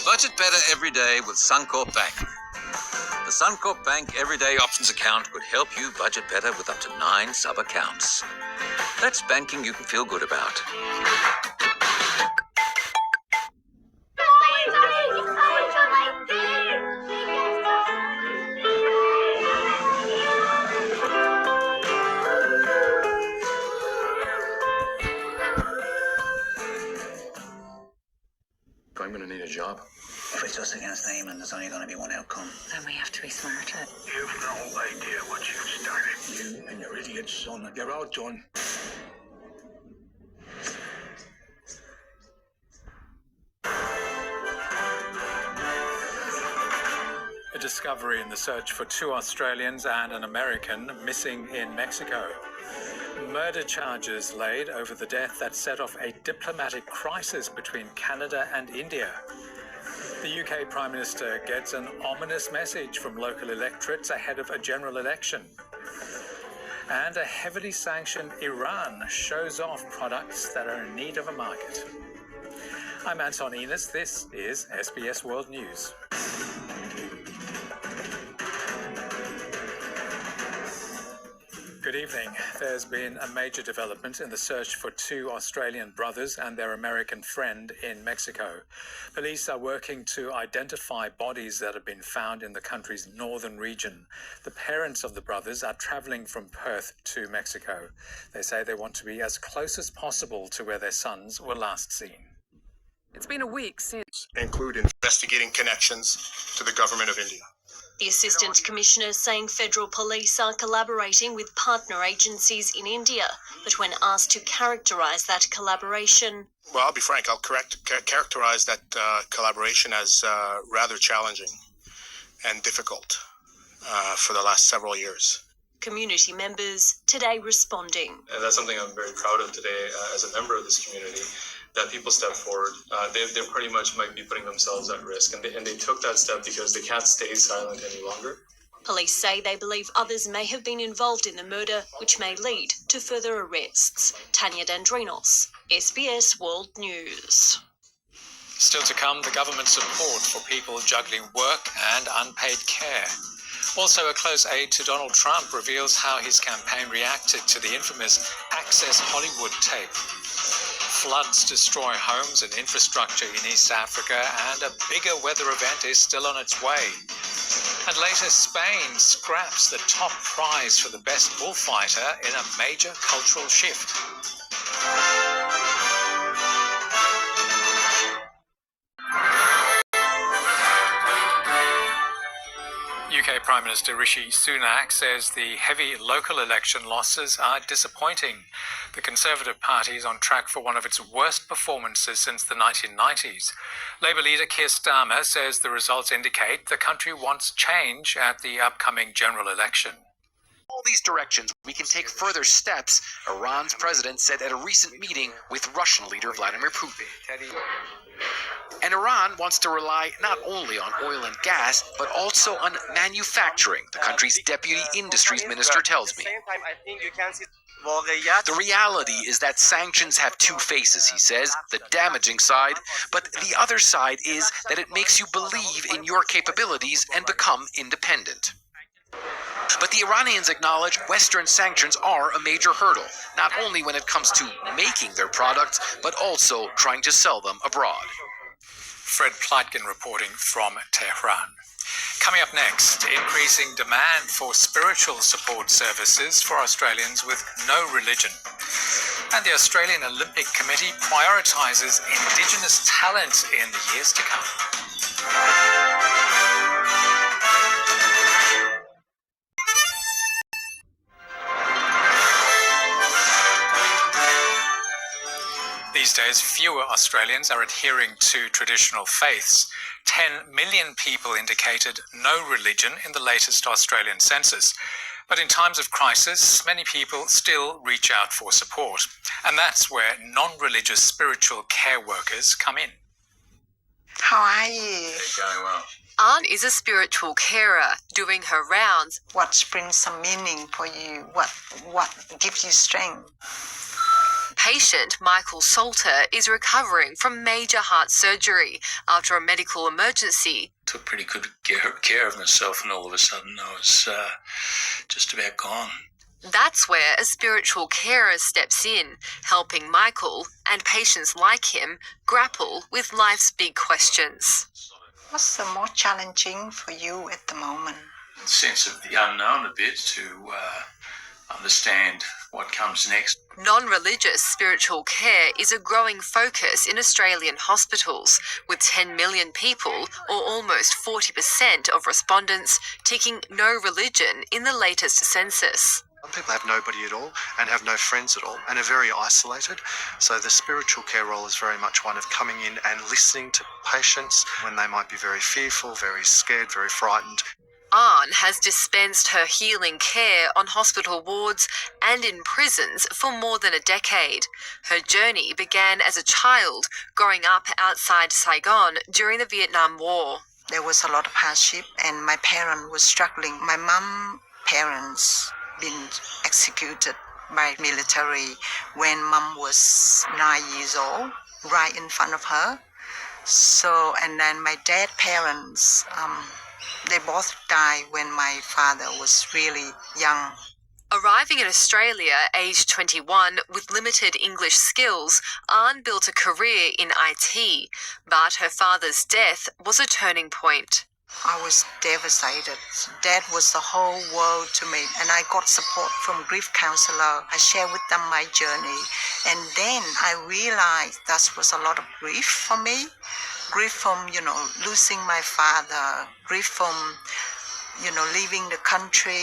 Budget better every day with Suncorp Bank. The Suncorp Bank Everyday Options account could help you budget better with up to 9 sub-accounts. That's banking you can feel good about. I'm going to need a job. If it's us against Eamon, there's only going to be one outcome. Then we have to be smarter. You've no idea what you've started. You and your idiot son, you're all done. A discovery in the search for 2 Australians and an American missing in Mexico. Murder charges laid over the death that set off a diplomatic crisis between Canada and India. The UK Prime Minister gets an ominous message from local electorates ahead of a general election. And a heavily sanctioned Iran shows off products that are in need of a market. I'm Anton Enus. This is SBS World News. Good evening. There's been a major development in the search for 2 Australian brothers and their American friend in Mexico. Police are working to identify bodies that have been found in the country's northern region. The parents of the brothers are travelling from Perth to Mexico. They say they want to be as close as possible to where their sons were last seen. It's been a week since. Include investigating connections to the government of India. The Assistant Commissioner saying federal police are collaborating with partner agencies in India, but when asked to characterise that collaboration... Well, I'll be frank, I'll characterize that collaboration as rather challenging and difficult for the last several years. Community members today responding. And that's something I'm very proud of today as a member of this community, that people step forward. They pretty much might be putting themselves at risk, and they took that step because they can't stay silent any longer. Police say they believe others may have been involved in the murder, which may lead to further arrests. Tanya Dandrinos, SBS World News. Still to come, the government support for people juggling work and unpaid care. Also, a close aide to Donald Trump reveals how his campaign reacted to the infamous Access Hollywood tape. Floods destroy homes and infrastructure in East Africa, and a bigger weather event is still on its way. And later, Spain scraps the top prize for the best bullfighter in a major cultural shift. UK Prime Minister Rishi Sunak says the heavy local election losses are disappointing. The Conservative Party is on track for one of its worst performances since the 1990s. Labour leader Keir Starmer says the results indicate the country wants change at the upcoming general election. All these directions, we can take further steps, Iran's president said at a recent meeting with Russian leader Vladimir Putin. And Iran wants to rely not only on oil and gas, but also on manufacturing, the country's deputy industries minister tells me. The reality is that sanctions have 2 faces, he says, the damaging side, but the other side is that it makes you believe in your capabilities and become independent. But the Iranians acknowledge Western sanctions are a major hurdle, not only when it comes to making their products, but also trying to sell them abroad. Fred Pleitgen reporting from Tehran. Coming up next, increasing demand for spiritual support services for Australians with no religion. And the Australian Olympic Committee prioritises Indigenous talent in the years to come. These days, fewer Australians are adhering to traditional faiths. 10 million people indicated no religion in the latest Australian census. But in times of crisis, many people still reach out for support. And that's where non-religious spiritual care workers come in. How are you? Going well. Aunt is a spiritual carer doing her rounds. What brings some meaning for you? What gives you strength? Patient Michael Salter is recovering from major heart surgery after a medical emergency. Took pretty good care of myself, and all of a sudden I was just about gone. That's where a spiritual carer steps in, helping Michael and patients like him grapple with life's big questions. What's the more challenging for you at the moment? A sense of the unknown a bit, to understand what comes next. Non-religious spiritual care is a growing focus in Australian hospitals, with 10 million people, or almost 40% of respondents, ticking no religion in the latest census. Some people have nobody at all and have no friends at all and are very isolated. So the spiritual care role is very much one of coming in and listening to patients when they might be very fearful, very scared, very frightened. Ann has dispensed her healing care on hospital wards and in prisons for more than a decade. Her journey began as a child, growing up outside Saigon during the Vietnam War. There was a lot of hardship and my parents were struggling. My mum parents been executed by military when mum was 9 years old, right in front of her. So, and then my dad parents, they both died when my father was really young. Arriving in Australia aged 21 with limited English skills, Ann built a career in IT, but her father's death was a turning point. I was devastated. That was the whole world to me. And I got support from grief counselor. I shared with them my journey. And then I realized that was a lot of grief for me. Grief from, losing my father. Grief from, leaving the country,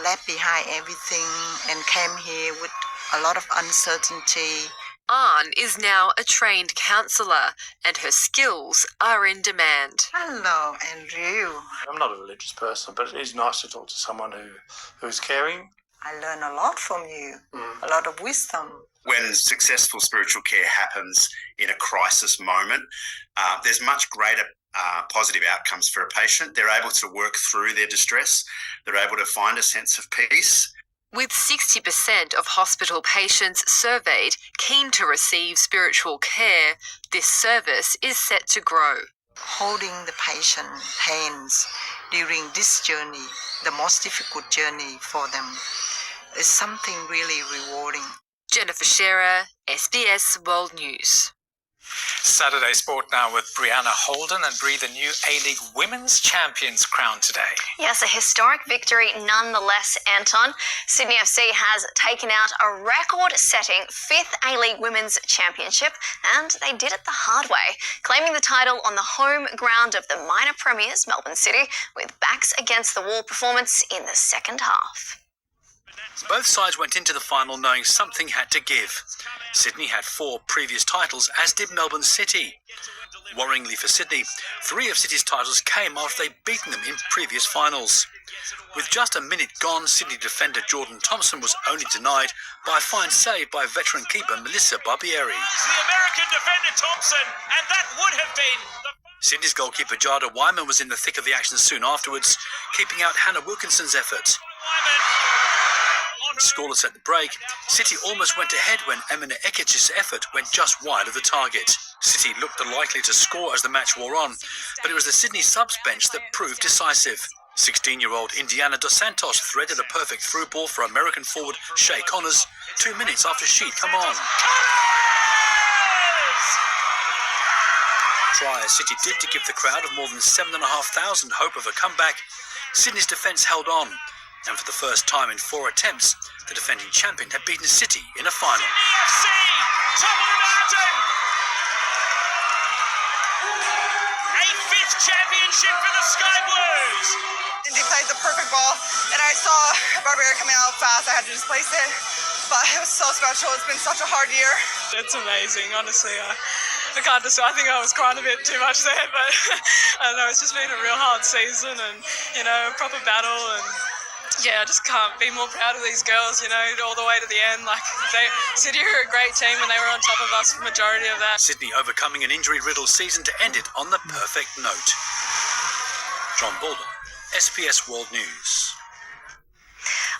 left behind everything and came here with a lot of uncertainty. Ann is now a trained counsellor and her skills are in demand. Hello, Andrew. I'm not a religious person, but it is nice to talk to someone who's caring. I learn a lot from you, a lot of wisdom. When successful spiritual care happens in a crisis moment, there's much greater positive outcomes for a patient. They're able to work through their distress. They're able to find a sense of peace. With 60% of hospital patients surveyed keen to receive spiritual care, this service is set to grow. Holding the patient's hands during this journey, the most difficult journey for them, is something really rewarding. Jennifer Shearer, SBS World News. Saturday Sport now with Breanna Holden, and Bree, the new A-League Women's Champions crowned today. Yes, a historic victory nonetheless, Anton. Sydney FC has taken out a record-setting 5th A-League Women's Championship, and they did it the hard way, claiming the title on the home ground of the minor premiers, Melbourne City, with backs against the wall performance in the second half. Both sides went into the final knowing something had to give. Sydney had 4 previous titles, as did Melbourne City. Worryingly for Sydney, 3 of City's titles came after they'd beaten them in previous finals. With just a minute gone, Sydney defender Jordan Thompson was only denied by a fine save by veteran keeper Melissa Barbieri. The American defender Thompson, and that would have been Sydney's goalkeeper Jada Wyman was in the thick of the action soon afterwards, keeping out Hannah Wilkinson's effort. Scoreless at the break, City almost went ahead when Emina Ekic's effort went just wide of the target. City looked likely to score as the match wore on, but it was the Sydney subs bench that proved decisive. 16-year-old Indiana Dos Santos threaded a perfect through ball for American forward Shay Connors 2 minutes after she'd come on. Try as City did to give the crowd of more than 7,500 hope of a comeback, Sydney's defence held on. And for the first time in 4 attempts, the defending champion had beaten City in a final. FC, top of the mountain! A 5th championship for the Sky Blues! They played the perfect ball, and I saw Barbieri coming out fast. I had to just place it, but it was so special. It's been such a hard year. It's amazing, honestly. I can't describe. I think I was crying a bit too much there, but I don't know. It's just been a real hard season, and a proper battle, and yeah, I just can't be more proud of these girls, all the way to the end. City are a great team and they were on top of us for the majority of that. Sydney overcoming an injury-riddled season to end it on the perfect note. John Baldwin, SBS World News.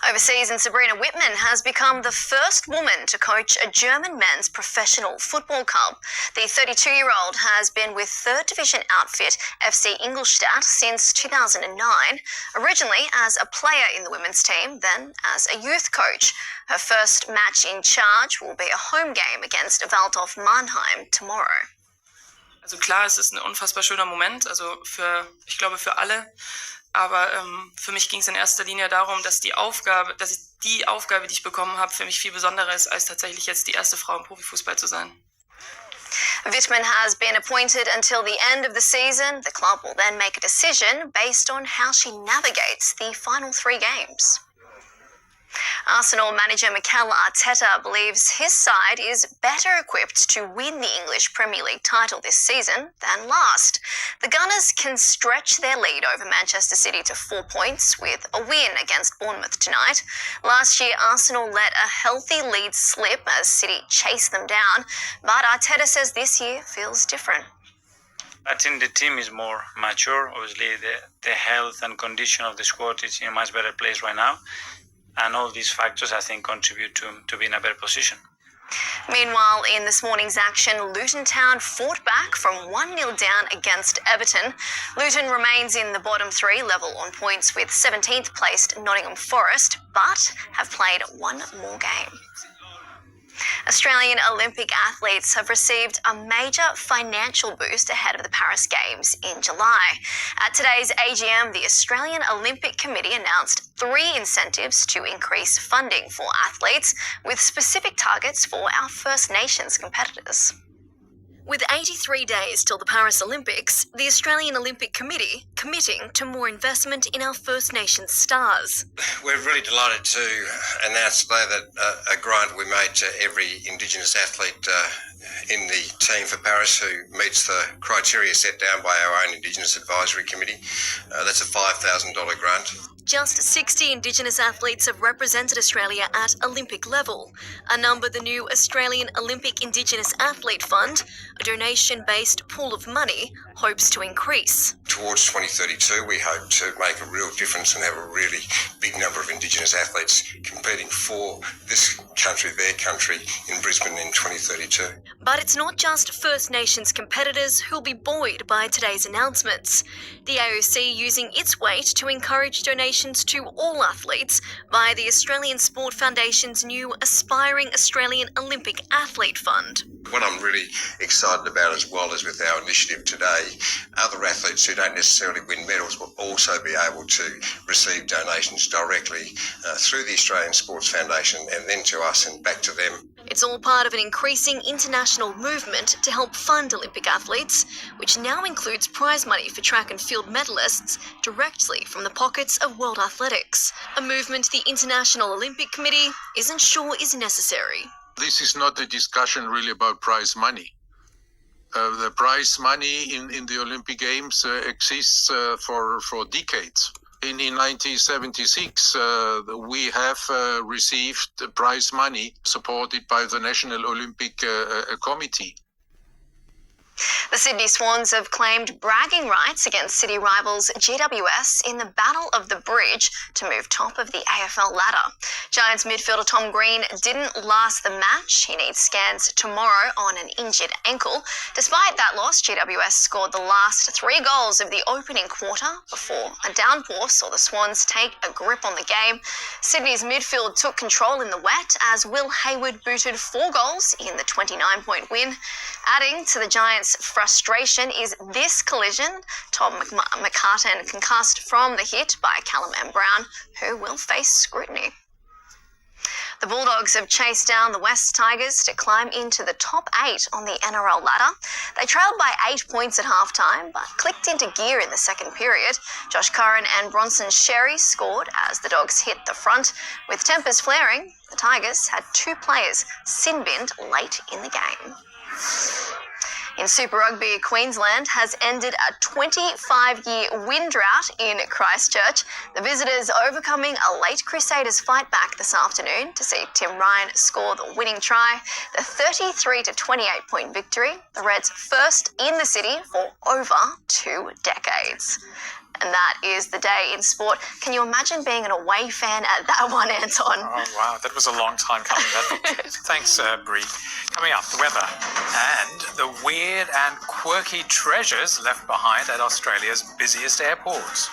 Overseas, and Sabrina Whitman has become the first woman to coach a German men's professional football club. The 32-year-old has been with 3rd Division outfit FC Ingolstadt since 2009, originally as a player in the women's team, then as a youth coach. Her first match in charge will be a home game against Waldorf Mannheim tomorrow. Also klar, es ist ein unfassbar schöner Moment, ich glaube für alle. Aber für mich ging es in erster Linie darum, dass die Aufgabe, die ich bekommen habe, für mich viel besonderer ist, als tatsächlich jetzt die erste Frau im Profifußball zu sein. Wittmann has been appointed until the end of the season. The club will then make a decision based on how she navigates the final 3 games. Arsenal manager Mikel Arteta believes his side is better equipped to win the English Premier League title this season than last. The Gunners can stretch their lead over Manchester City to 4 points with a win against Bournemouth tonight. Last year, Arsenal let a healthy lead slip as City chased them down, but Arteta says this year feels different. I think the team is more mature. Obviously, the health and condition of the squad is in a much better place right now. And all these factors, I think, contribute to be in a better position. Meanwhile, in this morning's action, Luton Town fought back from 1-0 down against Everton. Luton remains in the bottom 3 level on points with 17th placed Nottingham Forest, but have played 1 more game. Australian Olympic athletes have received a major financial boost ahead of the Paris Games in July. At today's AGM, the Australian Olympic Committee announced 3 incentives to increase funding for athletes, with specific targets for our First Nations competitors. With 83 days till the Paris Olympics, the Australian Olympic Committee committing to more investment in our First Nations stars. We're really delighted to announce today that a grant we made to every Indigenous athlete in the team for Paris who meets the criteria set down by our own Indigenous Advisory Committee. That's a $5,000 grant. Just 60 Indigenous athletes have represented Australia at Olympic level, a number the new Australian Olympic Indigenous Athlete Fund, a donation-based pool of money, hopes to increase. Towards 2032, we hope to make a real difference and have a really big number of Indigenous athletes competing for this country, their country, in Brisbane in 2032. But it's not just First Nations competitors who'll be buoyed by today's announcements. The AOC using its weight to encourage donations to all athletes via the Australian Sport Foundation's new Aspiring Australian Olympic Athlete Fund. What I'm really excited about as well is with our initiative today, other athletes who don't necessarily win medals will also be able to receive donations directly through the Australian Sports Foundation and then to us and back to them. It's all part of an increasing international movement to help fund Olympic athletes, which now includes prize money for track and field medalists directly from the pockets of world athletics, a movement the International Olympic Committee isn't sure is necessary. This is not a discussion really about prize money. The prize money in the Olympic Games exists for decades. In 1976, we have received prize money supported by the National Olympic Committee. The Sydney Swans have claimed bragging rights against city rivals GWS in the Battle of the Bridge to move top of the AFL ladder. Giants midfielder Tom Green didn't last the match. He needs scans tomorrow on an injured ankle. Despite that loss, GWS scored the last 3 goals of the opening quarter before a downpour saw the Swans take a grip on the game. Sydney's midfield took control in the wet as Will Hayward booted 4 goals in the 29-point win. Adding to the Giants' frustration is this collision. Tom McCartan concussed from the hit by Callum M. Brown, who will face scrutiny. The Bulldogs have chased down the West Tigers to climb into the top 8 on the NRL ladder. They trailed by 8 points at halftime, but clicked into gear in the second period. Josh Curran and Bronson Sherry scored as the Dogs hit the front. With tempers flaring, the Tigers had 2 players sin-binned late in the game. In Super Rugby, Queensland has ended a 25-year win drought in Christchurch. The visitors overcoming a late Crusaders fight back this afternoon to see Tim Ryan score the winning try. The 33-28-point victory, the Reds' first in the city for over 2 decades. And that is the day in sport. Can you imagine being an away fan at that one, Anton? Oh, wow. That was a long time coming. Thanks, Bree. Coming up, the weather and the weird and quirky treasures left behind at Australia's busiest airports.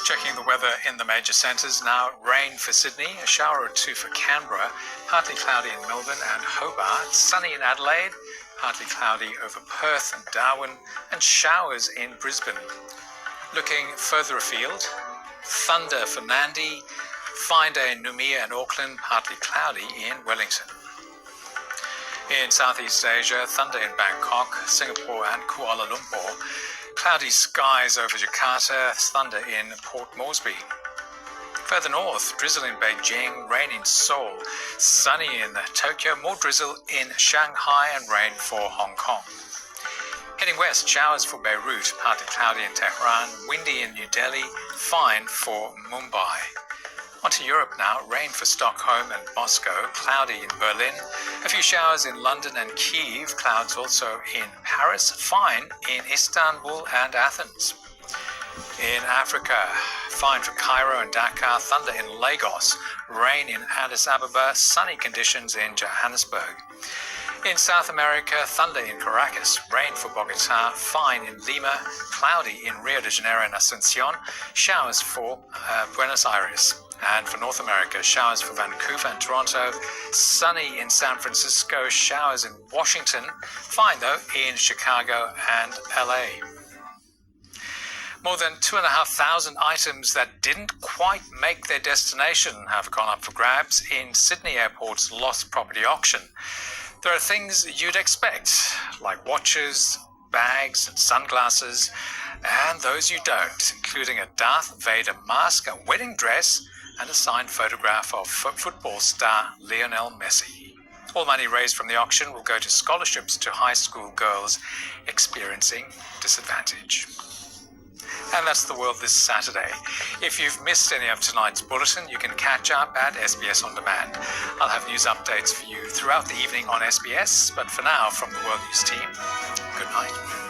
Checking the weather in the major centres now. Rain for Sydney, a shower or two for Canberra, partly cloudy in Melbourne and Hobart, sunny in Adelaide, partly cloudy over Perth and Darwin, and showers in Brisbane. Looking further afield, thunder for Nandi, fine day in Noumea and Auckland, partly cloudy in Wellington. In Southeast Asia, thunder in Bangkok, Singapore and Kuala Lumpur, cloudy skies over Jakarta, thunder in Port Moresby. Further north, drizzle in Beijing, rain in Seoul, sunny in Tokyo, more drizzle in Shanghai and rain for Hong Kong. Heading west, showers for Beirut, partly cloudy in Tehran, windy in New Delhi, fine for Mumbai. Onto Europe now, rain for Stockholm and Moscow, cloudy in Berlin, a few showers in London and Kyiv, clouds also in Paris, fine in Istanbul and Athens. In Africa, fine for Cairo and Dakar, thunder in Lagos, rain in Addis Ababa, sunny conditions in Johannesburg. In South America, thunder in Caracas, rain for Bogota, fine in Lima, cloudy in Rio de Janeiro and Asunción, showers for Buenos Aires. And for North America, showers for Vancouver and Toronto, sunny in San Francisco, showers in Washington, fine though in Chicago and LA. More than 2,500 items that didn't quite make their destination have gone up for grabs in Sydney Airport's lost property auction. There are things you'd expect, like watches, bags and sunglasses, and those you don't, including a Darth Vader mask, a wedding dress, and a signed photograph of football star Lionel Messi. All money raised from the auction will go to scholarships to high school girls experiencing disadvantage. And that's the world this Saturday. If you've missed any of tonight's bulletin, you can catch up at SBS On Demand. I'll have news updates for you throughout the evening on SBS, but for now, from the World News team, good night.